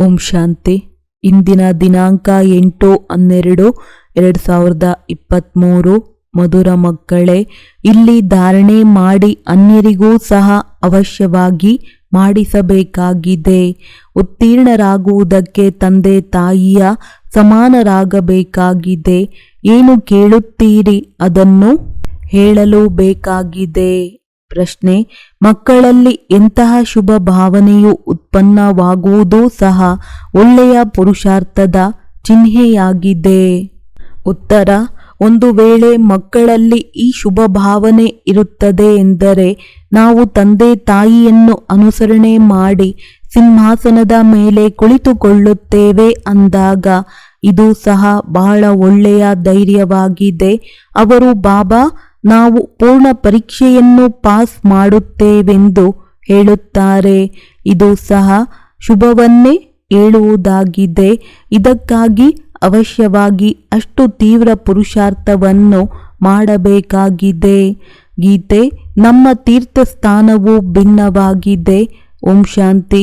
ಓಂ ಶಾಂತಿ. ಇಂದಿನ ದಿನಾಂಕ 8/12/2023. ಮಧುರ ಮಕ್ಕಳೇ, ಇಲ್ಲಿ ಧಾರಣೆ ಮಾಡಿ ಅನ್ಯರಿಗೂ ಸಹ ಅವಶ್ಯವಾಗಿ ಮಾಡಿಸಬೇಕಾಗಿದೆ. ಉತ್ತೀರ್ಣರಾಗುವುದಕ್ಕೆ ತಂದೆ ತಾಯಿಯ ಸಮಾನರಾಗಬೇಕಾಗಿದೆ. ಏನು ಕೇಳುತ್ತೀರಿ ಅದನ್ನು ಹೇಳಲು ಬೇಕಾಗಿದೆ. ಪ್ರಶ್ನೆ: ಮಕ್ಕಳಲ್ಲಿ ಎಂತಹ ಶುಭ ಭಾವನೆಯು ಉತ್ಪನ್ನವಾಗುವುದೂ ಸಹ ಒಳ್ಳೆಯ ಪುರುಷಾರ್ಥದ ಚಿಹ್ನೆಯಾಗಿದೆ. ಉತ್ತರ: ಒಂದು ವೇಳೆ ಮಕ್ಕಳಲ್ಲಿ ಈ ಶುಭ ಭಾವನೆ ಇರುತ್ತದೆ ಎಂದರೆ ನಾವು ತಂದೆ ತಾಯಿಯನ್ನು ಅನುಸರಣೆ ಮಾಡಿ ಸಿಂಹಾಸನದ ಮೇಲೆ ಕುಳಿತುಕೊಳ್ಳುತ್ತೇವೆ ಅಂದಾಗ ಇದು ಸಹ ಬಹಳ ಒಳ್ಳೆಯ ಧೈರ್ಯವಾಗಿದೆ. ಅವರು ಬಾಬಾ, ನಾವು ಪೂರ್ಣ ಪರೀಕ್ಷೆಯನ್ನು ಪಾಸ್ ಮಾಡುತ್ತೇವೆಂದು ಹೇಳುತ್ತಾರೆ. ಇದು ಸಹ ಶುಭವನ್ನೇ ಹೇಳುವುದಾಗಿದೆ. ಇದಕ್ಕಾಗಿ ಅವಶ್ಯವಾಗಿ ಅಷ್ಟು ತೀವ್ರ ಪುರುಷಾರ್ಥವನ್ನು ಮಾಡಬೇಕಾಗಿದೆ. ಗೀತೆ: ನಮ್ಮ ತೀರ್ಥಸ್ಥಾನವು ಭಿನ್ನವಾಗಿದೆ. ಓಂ ಶಾಂತಿ.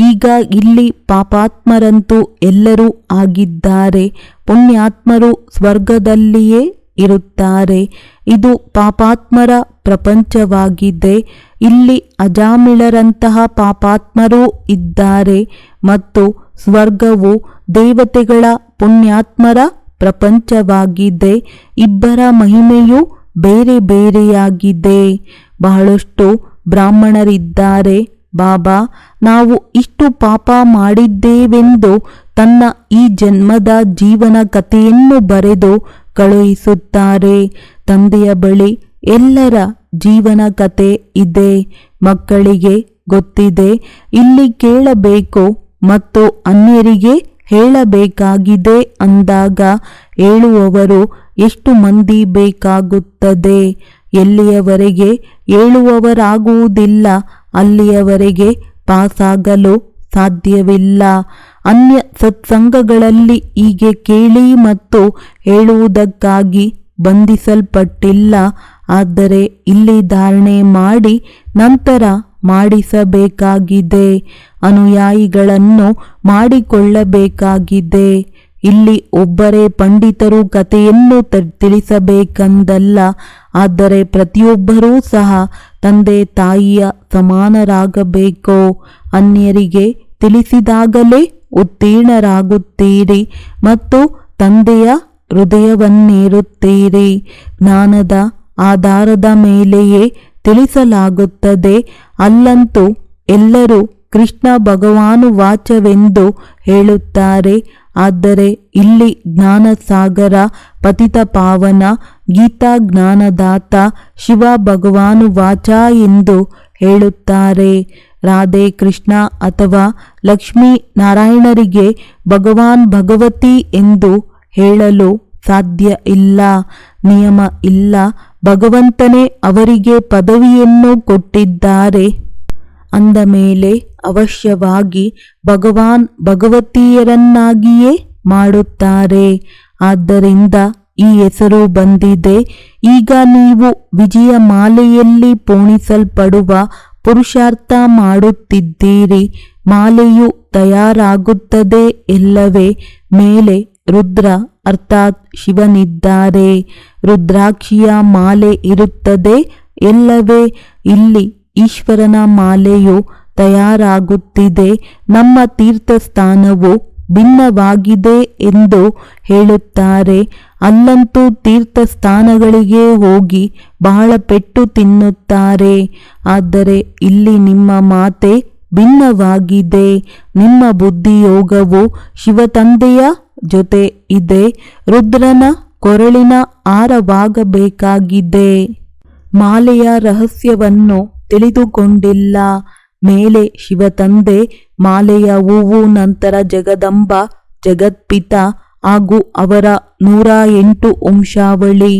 ಈಗ ಇಲ್ಲಿ ಪಾಪಾತ್ಮರಂತೂ ಎಲ್ಲರೂ ಆಗಿದ್ದಾರೆ. ಪುಣ್ಯಾತ್ಮರು ಸ್ವರ್ಗದಲ್ಲಿಯೇ ಇರುತ್ತಾರೆ. ಇದು ಪಾಪಾತ್ಮರ ಪ್ರಪಂಚವಾಗಿದೆ. ಇಲ್ಲಿ ಅಜಾಮಿಳರಂತಹ ಪಾಪಾತ್ಮರೂ ಇದ್ದಾರೆ ಮತ್ತು ಸ್ವರ್ಗವು ದೇವತೆಗಳ ಪುಣ್ಯಾತ್ಮರ ಪ್ರಪಂಚವಾಗಿದೆ. ಇಬ್ಬರ ಮಹಿಮೆಯು ಬೇರೆ ಬೇರೆಯಾಗಿದೆ. ಬಹಳಷ್ಟು ಬ್ರಾಹ್ಮಣರಿದ್ದಾರೆ. ಬಾಬಾ, ನಾವು ಇಷ್ಟು ಪಾಪ ಮಾಡಿದ್ದೇವೆಂದು ತನ್ನ ಈ ಜನ್ಮದ ಜೀವನ ಕಥೆಯನ್ನು ಬರೆದು ಕಳುಹಿಸುತ್ತಾರೆ. ತಂದೆಯ ಬಳಿ ಎಲ್ಲರ ಜೀವನ ಕಥೆ ಇದೆ. ಮಕ್ಕಳಿಗೆ ಗೊತ್ತಿದೆ ಇಲ್ಲಿ ಕೇಳಬೇಕು ಮತ್ತು ಅನ್ಯರಿಗೆ ಹೇಳಬೇಕಾಗಿದೆ ಅಂದಾಗ ಹೇಳುವವರು ಎಷ್ಟು ಮಂದಿ ಬೇಕಾಗುತ್ತದೆ. ಎಲ್ಲಿಯವರೆಗೆ ಹೇಳುವವರಾಗುವುದಿಲ್ಲ ಅಲ್ಲಿಯವರೆಗೆ ಪಾಸಾಗಲು ಸಾಧ್ಯವಿಲ್ಲ. ಅನ್ಯ ಸತ್ಸಂಗಗಳಲ್ಲಿ ಹೀಗೆ ಕೇಳಿ ಮತ್ತು ಹೇಳುವುದಕ್ಕಾಗಿ ಬಂಧಿಸಲ್ಪಟ್ಟಿಲ್ಲ. ಆದರೆ ಇಲ್ಲಿ ಧಾರಣೆ ಮಾಡಿ ನಂತರ ಮಾಡಿಸಬೇಕಾಗಿದೆ. ಅನುಯಾಯಿಗಳನ್ನು ಮಾಡಿಕೊಳ್ಳಬೇಕಾಗಿದೆ. ಇಲ್ಲಿ ಒಬ್ಬರೇ ಪಂಡಿತರು ಕಥೆಯನ್ನು ತಿಳಿಸಬೇಕೆಂದಲ್ಲ. ಆದರೆ ಪ್ರತಿಯೊಬ್ಬರೂ ಸಹ ತಂದೆ ತಾಯಿಯ ಸಮಾನರಾಗಬೇಕು. ಅನ್ಯರಿಗೆ ತಿಳಿಸಿದಾಗಲೇ ಉತ್ತೀರ್ಣರಾಗುತ್ತೀರಿ ಮತ್ತು ತಂದೆಯ ಹೃದಯವನ್ನೇರುತ್ತೀರಿ. ಜ್ಞಾನದ ಆಧಾರದ ಮೇಲೆಯೇ ತಿಳಿಸಲಾಗುತ್ತದೆ. ಅಲ್ಲಂತೂ ಎಲ್ಲರೂ ಕೃಷ್ಣ ಭಗವಾನುವಾಚವೆಂದು ಹೇಳುತ್ತಾರೆ. ಆದರೆ ಇಲ್ಲಿ ಜ್ಞಾನಸಾಗರ, ಪತಿತ ಪಾವನ, ಗೀತಾ ಜ್ಞಾನದಾತ ಶಿವ ಭಗವಾನುವಾಚ ಎಂದು ಹೇಳುತ್ತಾರೆ. ರಾಧೆ ಕೃಷ್ಣ ಅಥವಾ ಲಕ್ಷ್ಮೀ ನಾರಾಯಣರಿಗೆ ಭಗವಾನ್ ಭಗವತಿ ಎಂದು ಹೇಳಲು ಸಾಧ್ಯ ಇಲ್ಲ. ನಿಯಮ ಇಲ್ಲ. ಭಗವಂತನೇ ಅವರಿಗೆ ಪದವಿಯನ್ನು ಕೊಟ್ಟಿದ್ದಾರೆ. ಅಂದ ಮೇಲೆ ಅವಶ್ಯವಾಗಿ ಭಗವಾನ್ ಭಗವತಿಯರನ್ನಾಗಿಯೇ ಮಾಡುತ್ತಾರೆ. ಆದ್ದರಿಂದ ಈ ಹೆಸರು ಬಂದಿದೆ. ಈಗ ನೀವು ವಿಜಯ ಮಾಲೆಯಲ್ಲಿ ಪೋಣಿಸಲ್ಪಡುವ ಪುರುಷಾರ್ಥ ಮಾಡುತ್ತಿದ್ದೀರಿ. ಮಾಲೆಯು ತಯಾರಾಗುತ್ತದೆ ಎಲ್ಲವೇ. ಮೇಲೆ ರುದ್ರ ಅರ್ಥಾತ್ ಶಿವನಿದ್ದಾರೆ. ರುದ್ರಾಕ್ಷಿಯ ಮಾಲೆ ಇರುತ್ತದೆ ಎಲ್ಲವೇ. ಇಲ್ಲಿ ಈಶ್ವರನ ಮಾಲೆಯು ತಯಾರಾಗುತ್ತಿದೆ. ನಮ್ಮ ತೀರ್ಥಸ್ಥಾನವು ಭಿನ್ನವಾಗಿದೆ ಎಂದು ಹೇಳುತ್ತಾರೆ. ಅಲ್ಲಂತೂ ತೀರ್ಥಸ್ಥಾನಗಳಿಗೆ ಹೋಗಿ ಬಹಳ ಪೆಟ್ಟು ತಿನ್ನುತ್ತಾರೆ. ಆದರೆ ಇಲ್ಲಿ ನಿಮ್ಮ ಮಾತೆ ಭಿನ್ನವಾಗಿದೆ. ನಿಮ್ಮ ಬುದ್ಧಿಯೋಗವು ಶಿವತಂದೆಯ ಜೊತೆ ಇದೆ. ರುದ್ರನ ಕೊರಳಿನ ಹಾರವಾಗಬೇಕಾಗಿದೆ. ಮಾಲೆಯ ರಹಸ್ಯವನ್ನು ತಿಳಿದುಕೊಂಡಿಲ್ಲ. ಮೇಲೆ ಶಿವತಂದೆ, ಮಾಲೆಯ ಹೂವು, ನಂತರ ಜಗದಂಬ, ಜಗತ್ಪಿತ ಹಾಗೂ ಅವರ 108 ವಂಶಾವಳಿ.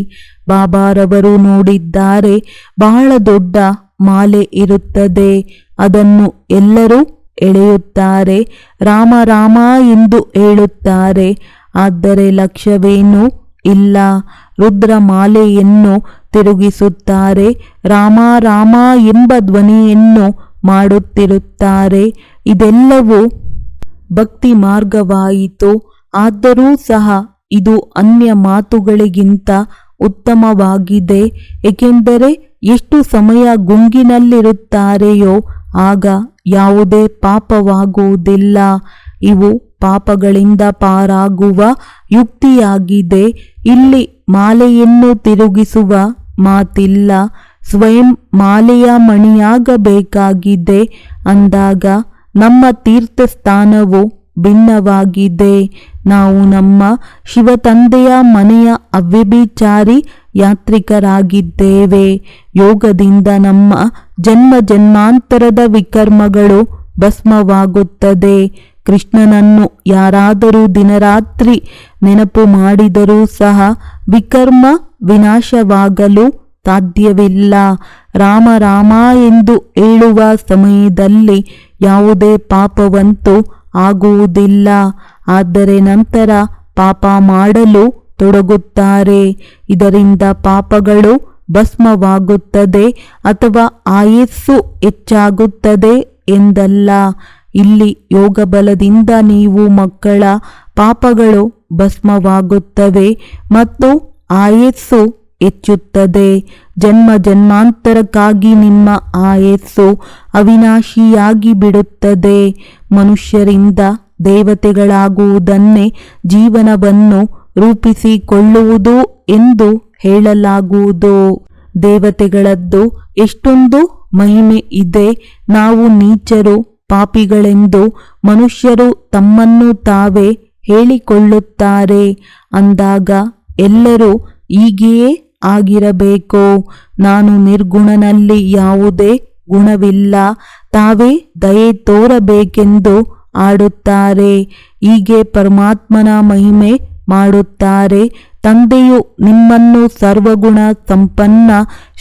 ಬಾಬಾರವರು ನೋಡಿದ್ದಾರೆ. ಬಹಳ ದೊಡ್ಡ ಮಾಲೆ ಇರುತ್ತದೆ. ಅದನ್ನು ಎಲ್ಲರೂ ಎಳೆಯುತ್ತಾರೆ. ರಾಮ ರಾಮ ಎಂದು ಹೇಳುತ್ತಾರೆ. ಆದರೆ ಲಕ್ಷ್ಯವೇನೂ ಇಲ್ಲ. ರುದ್ರ ಮಾಲೆಯನ್ನು ತಿರುಗಿಸುತ್ತಾರೆ. ರಾಮ ರಾಮ ಎಂಬ ಧ್ವನಿಯನ್ನು ಮಾಡುತ್ತಿರುತ್ತಾರೆ. ಇದೆಲ್ಲವೂ ಭಕ್ತಿ ಮಾರ್ಗವಾಯಿತು. ಆದರೂ ಸಹ ಇದು ಅನ್ಯ ಮಾತುಗಳಿಗಿಂತ ಉತ್ತಮವಾಗಿದೆ. ಏಕೆಂದರೆ ಎಷ್ಟು ಸಮಯ ಗುಂಗಿನಲ್ಲಿರುತ್ತಾರೆಯೋ ಆಗ ಯಾವುದೇ ಪಾಪವಾಗುವುದಿಲ್ಲ. ಇವು ಪಾಪಗಳಿಂದ ಪಾರಾಗುವ ಯುಕ್ತಿಯಾಗಿದೆ. ಇಲ್ಲಿ ಮಾಲೆಯನ್ನು ತಿರುಗಿಸುವ ಮಾತಿಲ್ಲ. ಸ್ವಯಂ ಮಾಲೆಯ ಮಣಿಯಾಗಬೇಕಾಗಿದೆ. ಅಂದಾಗ ನಮ್ಮ ತೀರ್ಥಸ್ಥಾನವು ಭಿನ್ನವಾಗಿದೆ. ನಾವು ನಮ್ಮ ಶಿವತಂದೆಯ ಮನೆಯ ಅವ್ಯಭಿಚಾರಿ ಯಾತ್ರಿಕರಾಗಿದ್ದೇವೆ. ಯೋಗದಿಂದ ನಮ್ಮ ಜನ್ಮ ಜನ್ಮಾಂತರದ ವಿಕರ್ಮಗಳು ಭಸ್ಮವಾಗುತ್ತದೆ. ಕೃಷ್ಣನನ್ನು ಯಾರಾದರೂ ದಿನರಾತ್ರಿ ನೆನಪು ಮಾಡಿದರೂ ಸಹ ವಿಕರ್ಮ ವಿನಾಶವಾಗಲು ಸಾಧ್ಯವಿಲ್ಲ. ರಾಮ ರಾಮ ಎಂದು ಹೇಳುವ ಸಮಯದಲ್ಲಿ ಯಾವುದೇ ಪಾಪವಂತೂ ಆಗುವುದಿಲ್ಲ. ಆದರೆ ನಂತರ ಪಾಪ ಮಾಡಲು ತೊಡಗುತ್ತಾರೆ. ಇದರಿಂದ ಪಾಪಗಳು ಭಸ್ಮವಾಗುತ್ತದೆ ಅಥವಾ ಆಯಸ್ಸು ಹೆಚ್ಚಾಗುತ್ತದೆ ಎಂದಲ್ಲ. ಇಲ್ಲಿ ಯೋಗ ಬಲದಿಂದ ನೀವು ಮಕ್ಕಳ ಪಾಪಗಳು ಭಸ್ಮವಾಗುತ್ತವೆ ಮತ್ತು ಆಯಸ್ಸು ಹೆಚ್ಚುತ್ತದೆ. ಜನ್ಮ ಜನ್ಮಾಂತರಕ್ಕಾಗಿ ನಿಮ್ಮ ಆಯಸ್ಸು ಅವಿನಾಶಿಯಾಗಿ ಬಿಡುತ್ತದೆ. ಮನುಷ್ಯರಿಂದ ದೇವತೆಗಳಾಗುವುದನ್ನೇ ಜೀವನವನ್ನು ರೂಪಿಸಿಕೊಳ್ಳುವುದು ಎಂದು ಹೇಳಲಾಗುವುದು. ದೇವತೆಗಳದ್ದು ಎಷ್ಟೊಂದು ಮಹಿಮೆ ಇದೆ. ನಾವು ನೀಚರು, ಪಾಪಿಗಳೆಂದು ಮನುಷ್ಯರು ತಮ್ಮನ್ನು ತಾವೇ ಹೇಳಿಕೊಳ್ಳುತ್ತಾರೆ. ಅಂದಾಗ ಎಲ್ಲರೂ ಹೀಗೆಯೇ ಆಗಿರಬೇಕು. ನಾನು ನಿರ್ಗುಣನಲ್ಲಿ ಯಾವುದೇ ಗುಣವಿಲ್ಲ, ತಾವೇ ದಯೆ ತೋರಬೇಕೆಂದು ಆಡುತ್ತಾರೆ. ಹೀಗೆ ಪರಮಾತ್ಮನ ಮಹಿಮೆ ಮಾಡುತ್ತಾರೆ. ತಂದೆಯು ನಿಮ್ಮನ್ನು ಸರ್ವಗುಣ ಸಂಪನ್ನ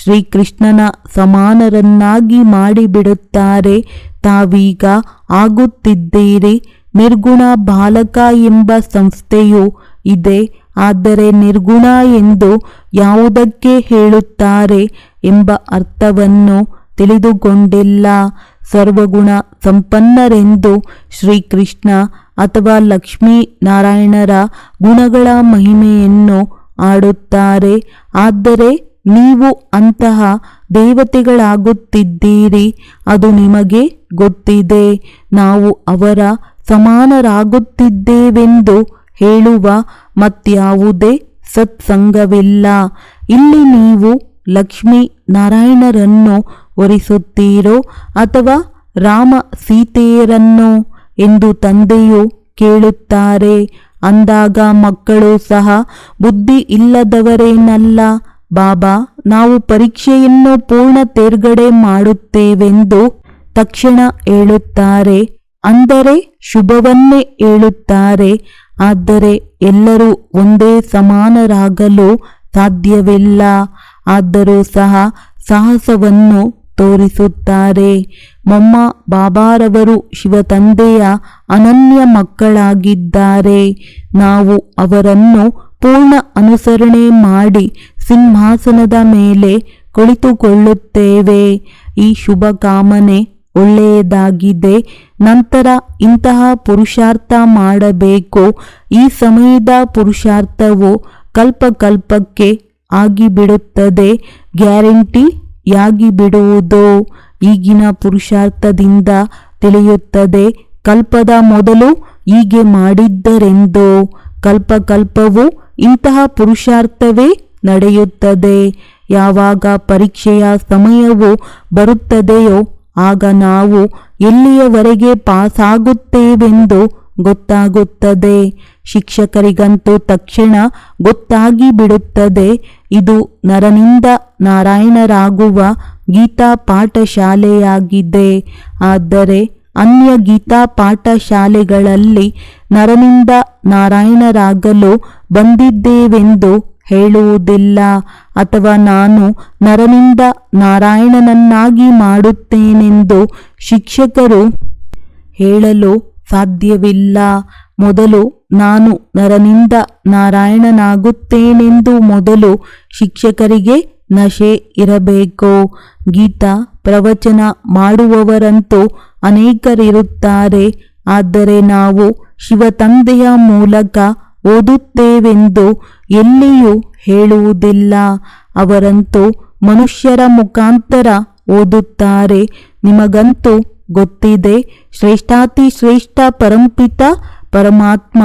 ಶ್ರೀಕೃಷ್ಣನ ಸಮಾನರನ್ನಾಗಿ ಮಾಡಿಬಿಡುತ್ತಾರೆ. ತಾವೀಗ ಆಗುತ್ತಿದ್ದೀರಿ. ನಿರ್ಗುಣ ಬಾಲಕ ಎಂಬ ಸಂಸ್ಥೆಯು ಇದೆ. ಆದರೆ ನಿರ್ಗುಣ ಎಂದು ಯಾವುದಕ್ಕೆ ಹೇಳುತ್ತಾರೆ ಎಂಬ ಅರ್ಥವನ್ನು ತಿಳಿದುಕೊಂಡಿಲ್ಲ. ಸರ್ವಗುಣ ಸಂಪನ್ನರೆಂದು ಶ್ರೀಕೃಷ್ಣ ಅಥವಾ ಲಕ್ಷ್ಮೀ ನಾರಾಯಣರ ಗುಣಗಳ ಮಹಿಮೆಯನ್ನು ಆಡುತ್ತಾರೆ. ಆದರೆ ನೀವು ಅಂತಹ ದೇವತೆಗಳಾಗುತ್ತಿದ್ದೀರಿ. ಅದು ನಿಮಗೆ ಗೊತ್ತಿದೆ. ನಾವು ಅವರ ಸಮಾನರಾಗುತ್ತಿದ್ದೇವೆಂದು ಹೇಳುವ ಮತ್ಯಾವುದೇ ಸತ್ಸಂಗವಿಲ್ಲ. ಇಲ್ಲಿ ನೀವು ಲಕ್ಷ್ಮೀ ನಾರಾಯಣರನ್ನು ಒರಿಸುತ್ತೀರೋ ಅಥವಾ ರಾಮ ಸೀತೆಯರನ್ನು ಎಂದು ತಂದೆಯು ಕೇಳುತ್ತಾರೆ. ಅಂದಾಗ ಮಕ್ಕಳು ಸಹ ಬುದ್ಧಿ ಇಲ್ಲದವರೇನಲ್ಲ. ಬಾಬಾ, ನಾವು ಪರೀಕ್ಷೆಯನ್ನು ಪೂರ್ಣ ತೇರ್ಗಡೆ ಮಾಡುತ್ತೇವೆಂದು ತಕ್ಷಣ ಹೇಳುತ್ತಾರೆ. ಅಂದರೆ ಶುಭವನ್ನೇ ಹೇಳುತ್ತಾರೆ. ಆದರೆ ಎಲ್ಲರೂ ಒಂದೇ ಸಮಾನರಾಗಲು ಸಾಧ್ಯವಿಲ್ಲ. ಆದರೂ ಸಹ ಸಾಹಸವನ್ನು ತೋರಿಸುತ್ತಾರೆ. ಮೊಮ್ಮ ಬಾಬಾರವರು ಶಿವತಂದೆಯ ಅನನ್ಯ ಮಕ್ಕಳಾಗಿದ್ದಾರೆ. ನಾವು ಅವರನ್ನು ಪೂರ್ಣ ಅನುಸರಣೆ ಮಾಡಿ ಸಿಂಹಾಸನದ ಮೇಲೆ ಕುಳಿತುಕೊಳ್ಳುತ್ತೇವೆ. ಈ ಶುಭ ಕಾಮನೆ ಒಳ್ಳೆಯದಾಗಿದೆ. ನಂತರ ಇಂತಹ ಪುರುಷಾರ್ಥ ಮಾಡಬೇಕು. ಈ ಸಮಯದ ಪುರುಷಾರ್ಥವು ಕಲ್ಪಕಲ್ಪಕ್ಕೆ ಆಗಿಬಿಡುತ್ತದೆ. ಗ್ಯಾರಂಟಿಯಾಗಿ ಬಿಡುವುದು ಈಗಿನ ಪುರುಷಾರ್ಥದಿಂದ ತಿಳಿಯುತ್ತದೆ. ಕಲ್ಪದ ಮೊದಲು ಹೀಗೆ ಮಾಡಿದ್ದರೆಂದು ಕಲ್ಪಕಲ್ಪವು ಇಂತಹ ಪುರುಷಾರ್ಥವೇ ನಡೆಯುತ್ತದೆ. ಯಾವಾಗ ಪರೀಕ್ಷೆಯ ಸಮಯವು ಬರುತ್ತದೆಯೋ ಆಗ ನಾವು ಎಲ್ಲಿಯವರೆಗೆ ಪಾಸಾಗುತ್ತೇವೆಂದು ಗೊತ್ತಾಗುತ್ತದೆ. ಶಿಕ್ಷಕರಿಗಂತೂ ತಕ್ಷಣ ಗೊತ್ತಾಗಿ ಬಿಡುತ್ತದೆ. ಇದು ನರನಿಂದ ನಾರಾಯಣರಾಗುವ ಗೀತಾ ಪಾಠಶಾಲೆಯಾಗಿದೆ. ಆದರೆ ಅನ್ಯ ಗೀತಾ ಪಾಠಶಾಲೆಗಳಲ್ಲಿ ನರನಿಂದ ನಾರಾಯಣರಾಗಲು ಬಂದಿದ್ದೇವೆಂದು ಹೇಳುವುದಿಲ್ಲ. ಅಥವಾ ನಾನು ನರನಿಂದ ನಾರಾಯಣನನ್ನಾಗಿ ಮಾಡುತ್ತೇನೆಂದು ಶಿಕ್ಷಕರು ಹೇಳಲು ಸಾಧ್ಯವಿಲ್ಲ. ಮೊದಲು ನಾನು ನರನಿಂದ ನಾರಾಯಣನಾಗುತ್ತೇನೆಂದು ಮೊದಲು ಶಿಕ್ಷಕರಿಗೆ ನಶೆ ಇರಬೇಕು. ಗೀತಾ ಪ್ರವಚನ ಮಾಡುವವರಂತೂ ಅನೇಕರಿರುತ್ತಾರೆ. ಆದರೆ ನಾವು ಶಿವತಂದೆಯ ಮೂಲಕ ಓದುತ್ತೇವೆಂದು ಎಲ್ಲಿಯೂ ಹೇಳುವುದಿಲ್ಲ. ಅವರಂತೂ ಮನುಷ್ಯರ ಮುಖಾಂತರ ಓದುತ್ತಾರೆ. ನಿಮಗಂತೂ ಗೊತ್ತಿದೆ, ಶ್ರೇಷ್ಠಾತಿ ಶ್ರೇಷ್ಠ ಪರಂಪಿತ ಪರಮಾತ್ಮ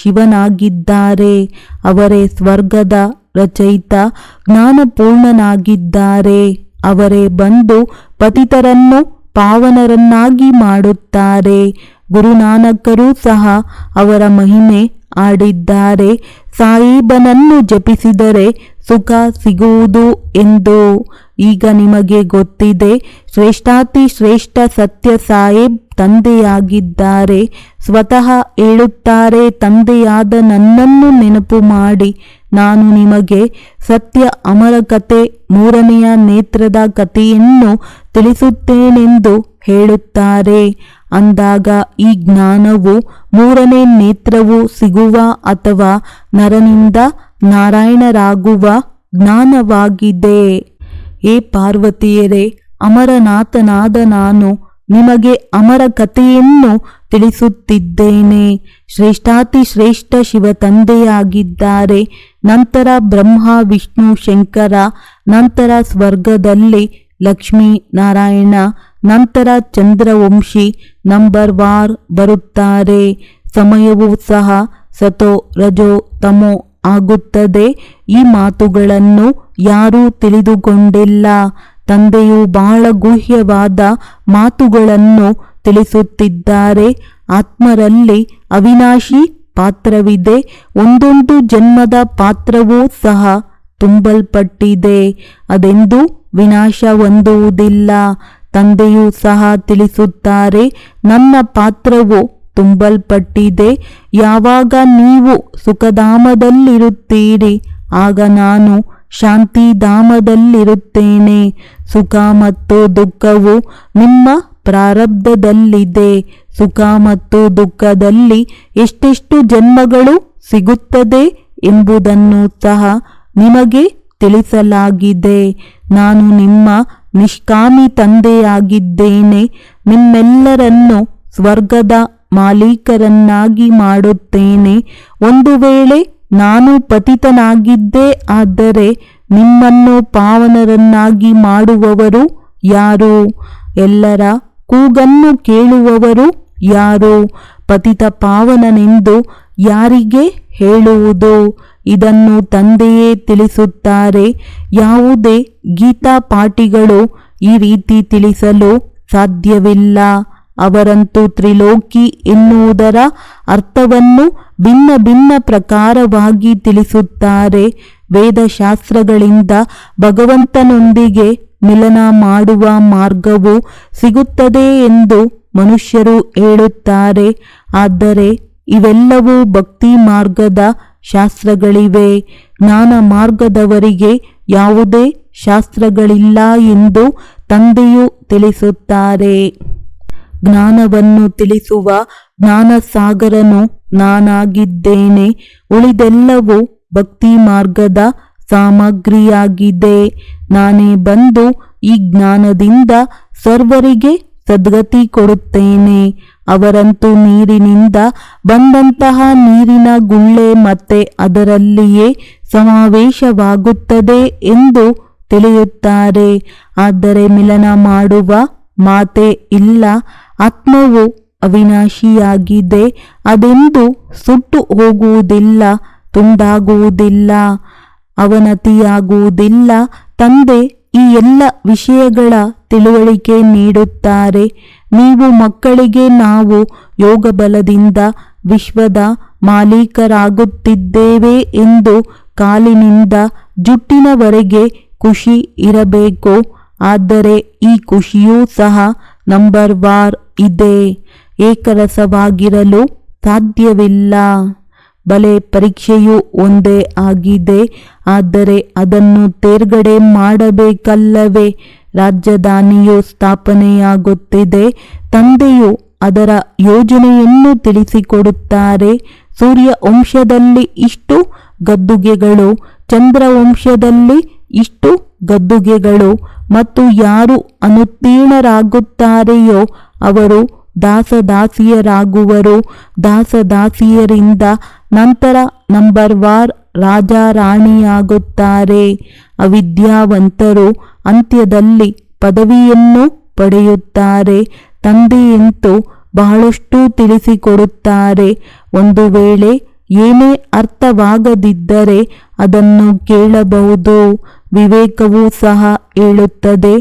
ಶಿವನಾಗಿದ್ದಾರೆ. ಅವರೇ ಸ್ವರ್ಗದ ರಚಯಿತ, ಜ್ಞಾನಪೂರ್ಣನಾಗಿದ್ದಾರೆ. ಅವರೇ ಬಂದು ಪತಿತರನ್ನು ಪಾವನರನ್ನಾಗಿ ಮಾಡುತ್ತಾರೆ. ಗುರುನಾನಕರೂ ಸಹ ಅವರ ಮಹಿಮೆ ಆಡಿದ್ದಾರೆ. ಸಾಹೀಬನನ್ನು ಜಪಿಸಿದರೆ ಸುಖ ಸಿಗುವುದು ಎಂದು. ಈಗ ನಿಮಗೆ ಗೊತ್ತಿದೆ, ಶ್ರೇಷ್ಠಾತಿ ಶ್ರೇಷ್ಠ ಸತ್ಯ ಸಾಹೇಬ್ ತಂದೆಯಾಗಿದ್ದಾರೆ. ಸ್ವತಃ ಹೇಳುತ್ತಾರೆ, ತಂದೆಯಾದ ನನ್ನನ್ನು ನೆನಪು ಮಾಡಿ, ನಾನು ನಿಮಗೆ ಸತ್ಯ ಅಮರ ಕತೆ, ಮೂರನೆಯ ನೇತ್ರದ ಕಥೆಯನ್ನು ತಿಳಿಸುತ್ತೇನೆಂದು ಹೇಳುತ್ತಾರೆ. ಅಂದಾಗ ಈ ಜ್ಞಾನವು ಮೂರನೇ ನೇತ್ರವು ಸಿಗುವ ಅಥವಾ ನರನಿಂದ ನಾರಾಯಣರಾಗುವ ಜ್ಞಾನವಾಗಿದೆ. ಹೇ ಪಾರ್ವತಿಯರೇ, ಅಮರನಾಥನಾದ ನಾನು ನಿಮಗೆ ಅಮರ ಕಥೆಯನ್ನು ತಿಳಿಸುತ್ತಿದ್ದೇನೆ. ಶ್ರೇಷ್ಠಾತಿ ಶ್ರೇಷ್ಠ ಶಿವ ತಂದೆಯಾಗಿದ್ದಾರೆ. ನಂತರ ಬ್ರಹ್ಮ, ವಿಷ್ಣು, ಶಂಕರ, ನಂತರ ಸ್ವರ್ಗದಲ್ಲಿ ಲಕ್ಷ್ಮೀ ನಾರಾಯಣ, ನಂತರ ಚಂದ್ರವಂಶಿ ನಂಬರ್ ವಾರ್ ಬರುತ್ತಾರೆ. ಸಮಯವೂ ಸಹ ಸತೋ ರಜೋ ತಮೋ ಆಗುತ್ತದೆ. ಈ ಮಾತುಗಳನ್ನು ಯಾರೂ ತಿಳಿದುಕೊಂಡಿಲ್ಲ. ತಂದೆಯು ಬಹಳ ಗುಹ್ಯವಾದ ಮಾತುಗಳನ್ನು ತಿಳಿಸುತ್ತಿದ್ದಾರೆ. ಆತ್ಮರಲ್ಲಿ ಅವಿನಾಶಿ ಪಾತ್ರವಿದೆ. ಒಂದೊಂದು ಜನ್ಮದ ಪಾತ್ರವೂ ಸಹ ತುಂಬಲ್ಪಟ್ಟಿದೆ. ಅದೆಂದೂ ವಿನಾಶ ಹೊಂದುವುದಿಲ್ಲ. ತಂದೆಯೂ ಸಹ ತಿಳಿಸುತ್ತಾರೆ, ನನ್ನ ಪಾತ್ರವು ತುಂಬಲ್ಪಟ್ಟಿದೆ. ಯಾವಾಗ ನೀವು ಸುಖಧಾಮದಲ್ಲಿರುತ್ತೀರಿ, ಆಗ ನಾನು ಶಾಂತಿಧಾಮದಲ್ಲಿರುತ್ತೇನೆ. ಸುಖ ಮತ್ತು ದುಃಖವು ನಿಮ್ಮ ಪ್ರಾರಬ್ಧದಲ್ಲಿದೆ. ಸುಖ ಮತ್ತು ದುಃಖದಲ್ಲಿ ಎಷ್ಟೆಷ್ಟು ಜನ್ಮಗಳು ಸಿಗುತ್ತದೆ ಎಂಬುದನ್ನು ಸಹ ನಿಮಗೆ ತಿಳಿಸಲಾಗಿದೆ. ನಾನು ನಿಮ್ಮ ನಿಷ್ಕಾಮಿ ತಂದೆಯಾಗಿದ್ದೇನೆ. ನಿಮ್ಮೆಲ್ಲರನ್ನು ಸ್ವರ್ಗದ ಮಾಲೀಕರನ್ನಾಗಿ ಮಾಡುತ್ತೇನೆ. ಒಂದು ವೇಳೆ ನಾನು ಪತಿತನಾಗಿದ್ದೇ ಆದರೆ ನಿಮ್ಮನ್ನು ಪಾವನರನ್ನಾಗಿ ಮಾಡುವವರು ಯಾರು? ಎಲ್ಲರ ಕೂಗನ್ನು ಕೇಳುವವರು ಯಾರು? ಪತಿತ ಪಾವನನೆಂದು ಯಾರಿಗೆ ಹೇಳುವುದು? ಇದನ್ನು ತಂದೆಯೇ ತಿಳಿಸುತ್ತಾರೆ. ಯಾವುದೇ ಗೀತಾ ಪಾಠಿಗಳು ಈ ರೀತಿ ತಿಳಿಸಲು ಸಾಧ್ಯವಿಲ್ಲ. ಅವರಂತೂ ತ್ರಿಲೋಕಿ ಎನ್ನುವುದರ ಅರ್ಥವನ್ನು ಭಿನ್ನ ಭಿನ್ನ ಪ್ರಕಾರವಾಗಿ ತಿಳಿಸುತ್ತಾರೆ. ವೇದಶಾಸ್ತ್ರಗಳಿಂದ ಭಗವಂತನೊಂದಿಗೆ ಮಿಲನ ಮಾಡುವ ಮಾರ್ಗವು ಸಿಗುತ್ತದೆ ಎಂದು ಮನುಷ್ಯರು ಹೇಳುತ್ತಾರೆ. ಆದರೆ ಇವೆಲ್ಲವೂ ಭಕ್ತಿ ಮಾರ್ಗದ ಶಾಸ್ತ್ರಗಳಿವೆ. ಜ್ಞಾನ ಮಾರ್ಗದವರಿಗೆ ಯಾವುದೇ ಶಾಸ್ತ್ರಗಳಿಲ್ಲ ಎಂದು ತಂದೆಯು ತಿಳಿಸುತ್ತಾರೆ. ಜ್ಞಾನವನ್ನು ತಿಳಿಸುವ ಜ್ಞಾನಸಾಗರನು ನಾನಾಗಿದ್ದೇನೆ. ಉಳಿದೆಲ್ಲವೂ ಭಕ್ತಿ ಮಾರ್ಗದ ಸಾಮಗ್ರಿಯಾಗಿದೆ. ನಾನೇ ಬಂದು ಈ ಜ್ಞಾನದಿಂದ ಸರ್ವರಿಗೆ ಸದ್ಗತಿ ಕೊಡುತ್ತೇನೆ. ಅವರಂತೂ ನೀರಿನಿಂದ ಬಂದಂತಹ ನೀರಿನ ಗುಳ್ಳೆ ಮತ್ತೆ ಅದರಲ್ಲಿಯೇ ಸಮಾವೇಶವಾಗುತ್ತದೆ ಎಂದು ತಿಳಿಯುತ್ತಾರೆ. ಆದರೆ ಮಿಲನ ಮಾಡುವ ಮಾತೇ ಇಲ್ಲ. ಆತ್ಮವು ಅವಿನಾಶಿಯಾಗಿದೆ. ಅದೆಂದು ಸುಟ್ಟು ಹೋಗುವುದಿಲ್ಲ, ತುಂಡಾಗುವುದಿಲ್ಲ, ಅವನತಿಯಾಗುವುದಿಲ್ಲ. ತಂದೆ ಈ ಎಲ್ಲ ವಿಷಯಗಳ ತಿಳುವಳಿಕೆ ನೀಡುತ್ತಾರೆ. ನೀವು ಮಕ್ಕಳಿಗೆ ನಾವು ಯೋಗ ಬಲದಿಂದ ವಿಶ್ವದ ಮಾಲೀಕರಾಗುತ್ತಿದ್ದೇವೆ ಎಂದು ಕಾಲಿನಿಂದ ಜುಟ್ಟಿನವರೆಗೆ ಖುಷಿ ಇರಬೇಕು. ಆದರೆ ಈ ಖುಷಿಯೂ ಸಹ ನಂಬರ್ ವಾರ್ ಇದೆ. ಏಕರಸವಾಗಿರಲು ಸಾಧ್ಯವಿಲ್ಲ. ಬಲೆ ಪರೀಕ್ಷೆಯು ಒಂದೇ ಆಗಿದೆ. ಆದರೆ ಅದನ್ನು ತೇರ್ಗಡೆ ಮಾಡಬೇಕಲ್ಲವೇ? ರಾಜಧಾನಿಯು ಸ್ಥಾಪನೆಯಾಗುತ್ತಿದೆ. ತಂದೆಯು ಅದರ ಯೋಜನೆಯನ್ನು ತಿಳಿಸಿಕೊಡುತ್ತಾರೆ. ಸೂರ್ಯ ವಂಶದಲ್ಲಿ ಇಷ್ಟು ಗದ್ದುಗೆಗಳು, ಚಂದ್ರವಂಶದಲ್ಲಿ ಇಷ್ಟು ಗದ್ದುಗೆಗಳು, ಮತ್ತು ಯಾರು ಅನುತ್ತೀರ್ಣರಾಗುತ್ತಾರೆಯೋ ಅವರು ದಾಸದಾಸಿಯರಾಗುವರು. ದಾಸದಾಸಿಯರಿಂದ ನಂತರ ನಂಬರ್ವಾರ್ ರಾಜ ರಾಣಿಯಾಗುತ್ತಾರೆ. ಅವಿದ್ಯಾವಂತರು ಅಂತ್ಯದಲ್ಲಿ ಪದವಿಯನ್ನು ಪಡೆಯುತ್ತಾರೆ. ತಂದೆಯಂತೂ ಬಹಳಷ್ಟು ತಿಳಿಸಿಕೊಡುತ್ತಾರೆ. ಒಂದು ವೇಳೆ ಏನೇ ಅರ್ಥವಾಗದಿದ್ದರೆ ಅದನ್ನು ಕೇಳಬಹುದು. ವಿವೇಕವೂ ಸಹ ಹೇಳುತ್ತದೆ,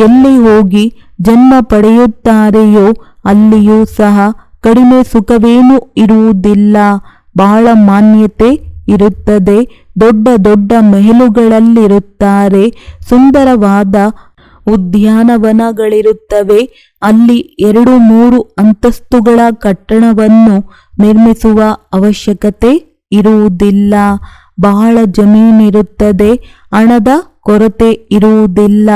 ಎಲ್ಲಿ ಹೋಗಿ ಜನ್ಮ ಪಡೆಯುತ್ತಾರೆಯೋ ಅಲ್ಲಿಯೂ ಸಹ ಕಡಿಮೆ ಸುಖವೇನೂ ಇರುವುದಿಲ್ಲ. ಬಹಳ ಮಾನ್ಯತೆ ಇರುತ್ತದೆ. ದೊಡ್ಡ ದೊಡ್ಡ ಮೆಹಲುಗಳಲ್ಲಿರುತ್ತಾರೆ. ಸುಂದರವಾದ ಉದ್ಯಾನವನಗಳಿರುತ್ತವೆ. ಅಲ್ಲಿ 2-3 ಅಂತಸ್ತುಗಳ ಕಟ್ಟಡವನ್ನು ನಿರ್ಮಿಸುವ ಅವಶ್ಯಕತೆ ಇರುವುದಿಲ್ಲ. ಬಹಳ ಜಮೀನಿರುತ್ತದೆ. ಹಣದ ಕೊರತೆ ಇರುವುದಿಲ್ಲ.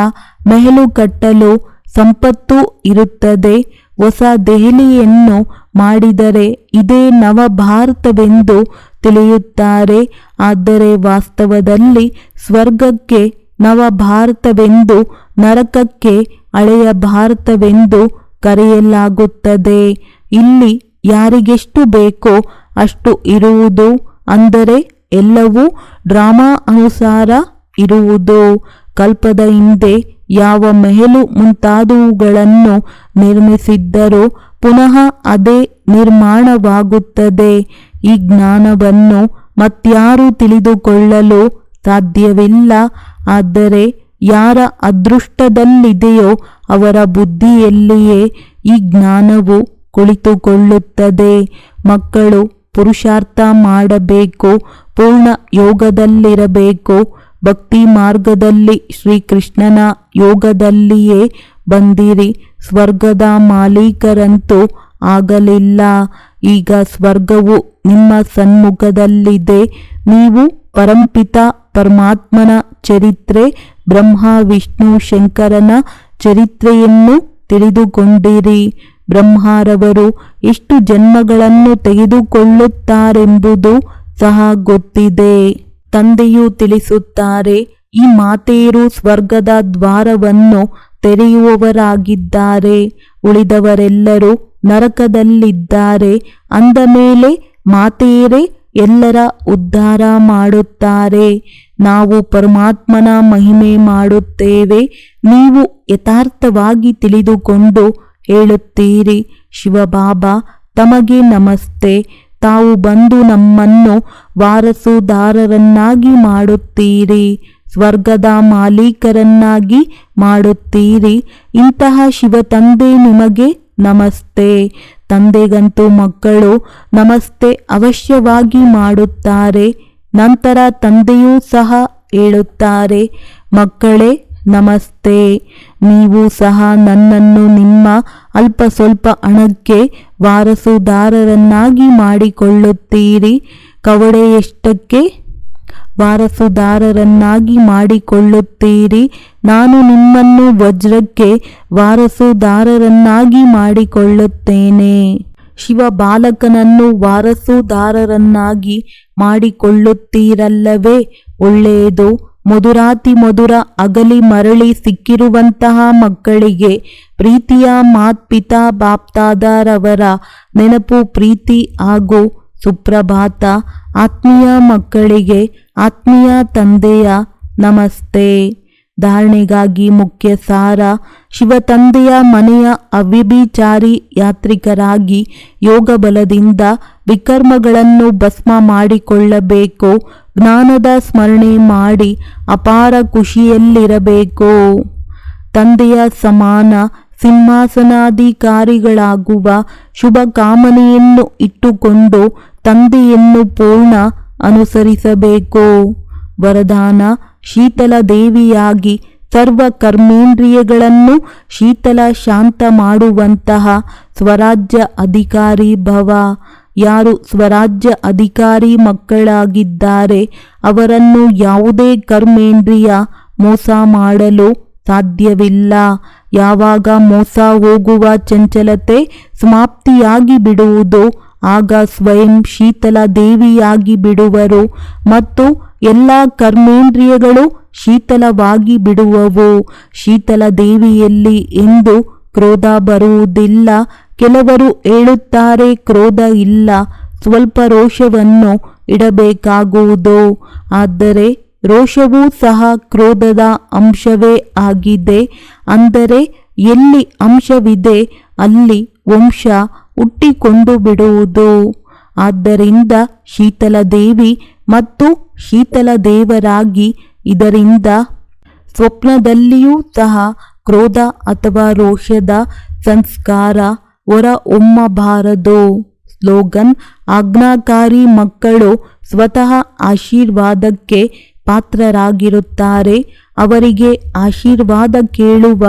ಮೆಹಲು ಕಟ್ಟಲು ಸಂಪತ್ತು ಇರುತ್ತದೆ. ಹೊಸ ದೆಹಲಿಯನ್ನು ಮಾಡಿದರೆ ಇದೇ ನವ ಭಾರತವೆಂದು ತಿಳಿಯುತ್ತಾರೆ. ಆದರೆ ವಾಸ್ತವದಲ್ಲಿ ಸ್ವರ್ಗಕ್ಕೆ ನವ ಭಾರತವೆಂದು, ನರಕಕ್ಕೆ ಹಳೆಯ ಭಾರತವೆಂದು ಕರೆಯಲಾಗುತ್ತದೆ. ಇಲ್ಲಿ ಯಾರಿಗೆಷ್ಟು ಬೇಕೋ ಅಷ್ಟು ಇರುವುದು. ಅಂದರೆ ಎಲ್ಲವೂ ಡ್ರಾಮಾ ಅನುಸಾರ ಇರುವುದು. ಕಲ್ಪದ ಹಿಂದೆ ಯಾವ ಮೆಹಲು ಮುಂತಾದವುಗಳನ್ನು ನಿರ್ಮಿಸಿದ್ದರೂ ಪುನಃ ಅದೇ ನಿರ್ಮಾಣವಾಗುತ್ತದೆ. ಈ ಜ್ಞಾನವನ್ನು ಮತ್ಯಾರೂ ತಿಳಿದುಕೊಳ್ಳಲು ಸಾಧ್ಯವಿಲ್ಲ. ಆದರೆ ಯಾರ ಅದೃಷ್ಟದಲ್ಲಿದೆಯೋ ಅವರ ಬುದ್ಧಿಯಲ್ಲಿಯೇ ಈ ಜ್ಞಾನವು ಕುಳಿತುಕೊಳ್ಳುತ್ತದೆ. ಮಕ್ಕಳು ಪುರುಷಾರ್ಥ ಮಾಡಬೇಕು. ಪೂರ್ಣ ಯೋಗದಲ್ಲಿರಬೇಕು. ಭಕ್ತಿ ಮಾರ್ಗದಲ್ಲಿ ಶ್ರೀಕೃಷ್ಣನ ಯೋಗದಲ್ಲಿಯೇ ಬಂದಿರಿ. ಸ್ವರ್ಗದ ಮಾಲೀಕರಂತೂ ಆಗಲಿಲ್ಲ. ಈಗ ಸ್ವರ್ಗವು ನಿಮ್ಮ ಸನ್ಮುಖದಲ್ಲಿದೆ. ನೀವು ಪರಂಪಿತ ಪರಮಾತ್ಮನ ಚರಿತ್ರೆ, ಬ್ರಹ್ಮ ವಿಷ್ಣು ಶಂಕರನ ಚರಿತ್ರೆಯನ್ನು ತಿಳಿದುಕೊಂಡಿರಿ. ಬ್ರಹ್ಮರವರು ಎಷ್ಟು ಜನ್ಮಗಳನ್ನು ತೆಗೆದುಕೊಳ್ಳುತ್ತಾರೆಂಬುದು ಸಹ ಗೊತ್ತಿದೆ. ತಂದೆಯು ತಿಳಿಸುತ್ತಾರೆ, ಈ ಮಾತೆಯರು ಸ್ವರ್ಗದ ದ್ವಾರವನ್ನು ತೆರೆಯುವವರಾಗಿದ್ದಾರೆ. ಉಳಿದವರೆಲ್ಲರೂ ನರಕದಲ್ಲಿದ್ದಾರೆ. ಅಂದ ಮೇಲೆ ಮಾತೆಯರೇ ಎಲ್ಲರ ಉದ್ಧಾರ ಮಾಡುತ್ತಾರೆ. ನಾವು ಪರಮಾತ್ಮನ ಮಹಿಮೆ ಮಾಡುತ್ತೇವೆ. ನೀವು ಯಥಾರ್ಥವಾಗಿ ತಿಳಿದುಕೊಂಡು ಹೇಳುತ್ತೀರಿ, ಶಿವಬಾಬಾ ತಮಗೆ ನಮಸ್ತೆ. ತಾವು ಬಂದು ನಮ್ಮನ್ನು ವಾರಸುದಾರರನ್ನಾಗಿ ಮಾಡುತ್ತೀರಿ. ಸ್ವರ್ಗದ ಮಾಲೀಕರನ್ನಾಗಿ ಮಾಡುತ್ತೀರಿ. ಇಂತಹ ಶಿವತಂದೆ ನಿಮಗೆ ನಮಸ್ತೆ. ತಂದೆಗಂತೂ ಮಕ್ಕಳು ನಮಸ್ತೆ ಅವಶ್ಯವಾಗಿ ಮಾಡುತ್ತಾರೆ. ನಂತರ ತಂದೆಯೂ ಸಹ ಹೇಳುತ್ತಾರೆ, ಮಕ್ಕಳೇ ನಮಸ್ತೆ. ನೀವು ಸಹ ನನ್ನನ್ನು ನಿಮ್ಮ ಅಲ್ಪ ಸ್ವಲ್ಪ ಹಣಕ್ಕೆ ವಾರಸುದಾರರನ್ನಾಗಿ ಮಾಡಿಕೊಳ್ಳುತ್ತೀರಿ. ಕವಡೆಯಷ್ಟಕ್ಕೆ ವಾರಸುದಾರರನ್ನಾಗಿ ಮಾಡಿಕೊಳ್ಳುತ್ತೀರಿ. ನಾನು ನಿಮ್ಮನ್ನು ವಜ್ರಕ್ಕೆ ವಾರಸುದಾರರನ್ನಾಗಿ ಮಾಡಿಕೊಳ್ಳುತ್ತೇನೆ. ಶಿವ ಬಾಲಕನನ್ನು ವಾರಸುದಾರರನ್ನಾಗಿ ಮಾಡಿಕೊಳ್ಳುತ್ತೀರಲ್ಲವೇ? ಒಳ್ಳೆಯದು. ಮಧುರಾತಿ ಮಧುರ ಅಗಲಿ ಮರಳಿ ಸಿಕ್ಕಿರುವಂತಹ ಮಕ್ಕಳಿಗೆ ಪ್ರೀತಿಯ ಮಾತ್ಪಿತಾ ಬಾಪ್ತಾದರವರ ನೆನಪು, ಪ್ರೀತಿ ಹಾಗೂ ಸುಪ್ರಭಾತ. ಆತ್ಮೀಯ ಮಕ್ಕಳಿಗೆ ಆತ್ಮೀಯ ತಂದೆಯ ನಮಸ್ತೆ. ಧಾರಣೆಗಾಗಿ ಮುಖ್ಯ ಸಾರ: ಶಿವತಂದೆಯ ಮನೆಯ ಅವ್ಯಭಿಚಾರಿ ಯಾತ್ರಿಕರಾಗಿ ಯೋಗ ಬಲದಿಂದ ವಿಕರ್ಮಗಳನ್ನು ಭಸ್ಮ ಮಾಡಿಕೊಳ್ಳಬೇಕು. ಜ್ಞಾನದ ಸ್ಮರಣೆ ಮಾಡಿ ಅಪಾರ ಖುಷಿಯಲ್ಲಿರಬೇಕು. ತಂದೆಯ ಸಮಾನ ಸಿಂಹಾಸನಾಧಿಕಾರಿಗಳಾಗುವ ಶುಭ ಕಾಮನೆಯನ್ನು ಇಟ್ಟುಕೊಂಡು ತಂದೆಯನ್ನು ಪೂರ್ಣ ಅನುಸರಿಸಬೇಕು. ವರದಾನ: ಶೀತಲ ದೇವಿಯಾಗಿ ಸರ್ವ ಕರ್ಮೇಂದ್ರಿಯಗಳನ್ನು ಶೀತಲ ಶಾಂತ ಮಾಡುವಂತಹ ಸ್ವರಾಜ್ಯ ಅಧಿಕಾರಿ ಭವ. ಯಾರು ಸ್ವರಾಜ್ಯ ಅಧಿಕಾರಿ ಮಕ್ಕಳಾಗಿದ್ದಾರೆ ಅವರನ್ನು ಯಾವುದೇ ಕರ್ಮೇಂದ್ರಿಯ ಮೋಸ ಮಾಡಲು ಸಾಧ್ಯವಿಲ್ಲ. ಯಾವಾಗ ಮೋಸ ಹೋಗುವ ಚಂಚಲತೆ ಸಮಾಪ್ತಿಯಾಗಿ ಬಿಡುವುದು ಆಗ ಸ್ವಯಂ ಶೀತಲ ದೇವಿಯಾಗಿ ಬಿಡುವರು ಮತ್ತು ಎಲ್ಲ ಕರ್ಮೇಂದ್ರಿಯಗಳು ಶೀತಲವಾಗಿ ಬಿಡುವವು. ಶೀತಲ ದೇವಿಯಲ್ಲಿ ಎಂದು ಕ್ರೋಧ ಬರುವುದಿಲ್ಲ. ಕೆಲವರು ಹೇಳುತ್ತಾರೆ, ಕ್ರೋಧ ಇಲ್ಲ, ಸ್ವಲ್ಪ ರೋಷವನ್ನು ಇಡಬೇಕಾಗುವುದು. ಆದರೆ ರೋಷವೂ ಸಹ ಕ್ರೋಧದ ಅಂಶವೇ ಆಗಿದೆ. ಅಂದರೆ ಎಲ್ಲಿ ಅಂಶವಿದೆ ಅಲ್ಲಿ ವಂಶ ಹುಟ್ಟಿಕೊಂಡು ಬಿಡುವುದು. ಆದ್ದರಿಂದ ಶೀತಲದೇವಿ ಮತ್ತು ಶೀತಲದೇವರಾಗಿ ಇದರಿಂದ ಸ್ವಪ್ನದಲ್ಲಿಯೂ ಸಹ ಕ್ರೋಧ ಅಥವಾ ರೋಷದ ಸಂಸ್ಕಾರ ಹೊರ ಹೊಮ್ಮಬಾರದು. ಸ್ಲೋಗನ್: ಆಜ್ಞಾಕಾರಿ ಮಕ್ಕಳು ಸ್ವತಃ ಆಶೀರ್ವಾದಕ್ಕೆ ಪಾತ್ರರಾಗಿರುತ್ತಾರೆ. ಅವರಿಗೆ ಆಶೀರ್ವಾದ ಕೇಳುವ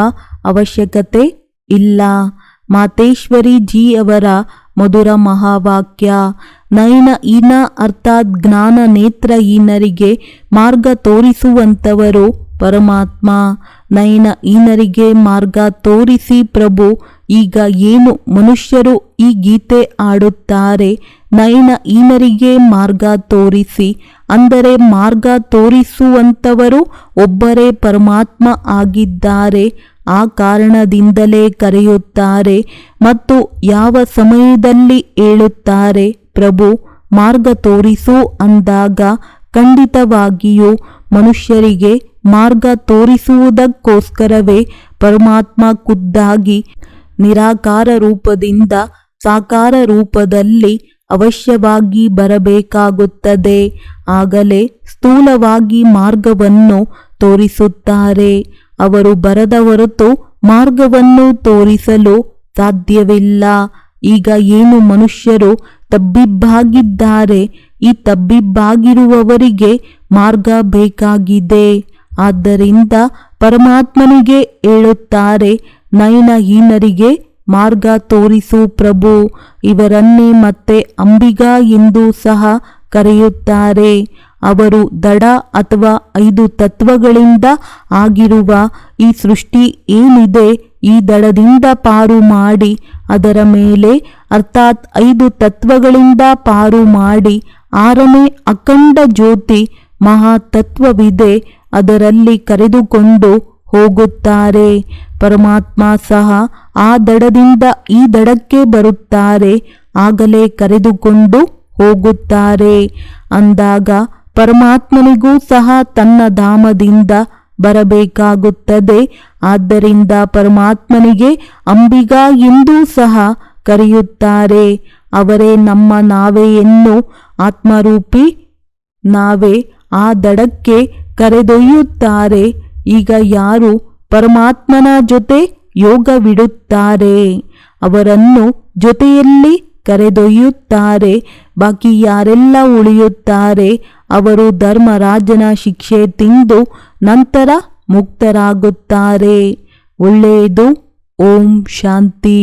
ಅವಶ್ಯಕತೆ ಇಲ್ಲ. ಮಾತೇಶ್ವರಿ ಜಿ ಅವರ ಮಧುರ ಮಹಾವಾಕ್ಯ. ನಯನಹೀನ ಅರ್ಥಾತ್ ಜ್ಞಾನ ನೇತ್ರಹೀನರಿಗೆ ಮಾರ್ಗ ತೋರಿಸುವಂಥವರು ಪರಮಾತ್ಮ. ನಯನಹೀನರಿಗೆ ಮಾರ್ಗ ತೋರಿಸಿ ಪ್ರಭು. ಈಗ ಏನು ಮನುಷ್ಯರು ಈ ಗೀತೆ ಆಡುತ್ತಾರೆ, ನಯನಹೀನರಿಗೆ ಮಾರ್ಗ ತೋರಿಸಿ, ಅಂದರೆ ಮಾರ್ಗ ತೋರಿಸುವಂಥವರು ಒಬ್ಬರೇ ಪರಮಾತ್ಮ ಆಗಿದ್ದಾರೆ. ಆ ಕಾರಣದಿಂದಲೇ ಕರೆಯುತ್ತಾರೆ ಮತ್ತು ಯಾವ ಸಮಯದಲ್ಲಿ ಹೇಳುತ್ತಾರೆ, ಪ್ರಭು ಮಾರ್ಗ ತೋರಿಸು ಅಂದಾಗ ಖಂಡಿತವಾಗಿಯೂ ಮನುಷ್ಯರಿಗೆ ಮಾರ್ಗ ತೋರಿಸುವುದಕ್ಕೋಸ್ಕರವೇ ಪರಮಾತ್ಮ ಖುದ್ದಾಗಿ ನಿರಾಕಾರ ರೂಪದಿಂದ ಸಾಕಾರ ರೂಪದಲ್ಲಿ ಅವಶ್ಯವಾಗಿ ಬರಬೇಕಾಗುತ್ತದೆ. ಆಗಲೇ ಸ್ಥೂಲವಾಗಿ ಮಾರ್ಗವನ್ನು ತೋರಿಸುತ್ತಾರೆ. ಅವರು ಬರದ ಹೊರತು ಮಾರ್ಗವನ್ನು ತೋರಿಸಲು ಸಾಧ್ಯವಿಲ್ಲ. ಈಗ ಏನು ಮನುಷ್ಯರು ತಬ್ಬಿಬ್ಬಾಗಿದ್ದಾರೆ, ಈ ತಬ್ಬಿಬ್ಬಾಗಿರುವವರಿಗೆ ಮಾರ್ಗ ಬೇಕಾಗಿದೆ. ಆದ್ದರಿಂದ ಪರಮಾತ್ಮನಿಗೆ ಹೇಳುತ್ತಾರೆ, ನಯನಹೀನರಿಗೆ ಮಾರ್ಗ ತೋರಿಸು ಪ್ರಭು. ಇವರನ್ನೇ ಮತ್ತೆ ಅಂಬಿಗಾ ಎಂದು ಸಹ ಕರೆಯುತ್ತಾರೆ. ಅವರು ದಡ ಅಥವಾ 5 ತತ್ವಗಳಿಂದ ಆಗಿರುವ ಈ ಸೃಷ್ಟಿ ಏನಿದೆ, ಈ ದಡದಿಂದ ಪಾರು ಮಾಡಿ ಅದರ ಮೇಲೆ ಅರ್ಥಾತ್ 5 ತತ್ವಗಳಿಂದ ಪಾರು ಮಾಡಿ 6ನೇ ಅಖಂಡ ಜ್ಯೋತಿ ಮಹಾತತ್ವವಿದೆ, ಅದರಲ್ಲಿ ಕರೆದುಕೊಂಡು ಹೋಗುತ್ತಾರೆ. ಪರಮಾತ್ಮ ಸಹ ಆ ದಡದಿಂದ ಈ ದಡಕ್ಕೆ ಬರುತ್ತಾರೆ, ಆಗಲೇ ಕರೆದುಕೊಂಡು ಹೋಗುತ್ತಾರೆ. ಅಂದಾಗ ಪರಮಾತ್ಮನಿಗೂ ಸಹ ತನ್ನ ಧಾಮದಿಂದ ಬರಬೇಕಾಗುತ್ತದೆ. ಆದ್ದರಿಂದ ಪರಮಾತ್ಮನಿಗೆ ಅಂಬಿಗಾ ಎಂದೂ ಸಹ ಕರೆಯುತ್ತಾರೆ. ಅವರೇ ನಮ್ಮ ನಾವೆಯನ್ನು ಆತ್ಮರೂಪಿ ನಾವೇ ಆ ದಡಕ್ಕೆ ಕರೆದೊಯ್ಯುತ್ತಾರೆ. ಈಗ ಯಾರು ಪರಮಾತ್ಮನ ಜೊತೆ ಯೋಗವಿಡುತ್ತಾರೆ ಅವರನ್ನು ಜೊತೆಯಲ್ಲಿ ಕರೆದೊಯ್ಯುತ್ತಾರೆ. ಬಾಕಿ ಯಾರೆಲ್ಲ ಉಳಿಯುತ್ತಾರೆ ಅವರು ಧರ್ಮರಾಜನ ಶಿಕ್ಷೆ ತಿಂದು ನಂತರ ಮುಕ್ತರಾಗುತ್ತಾರೆ. ಒಳ್ಳೆಯದು. ಓಂ ಶಾಂತಿ.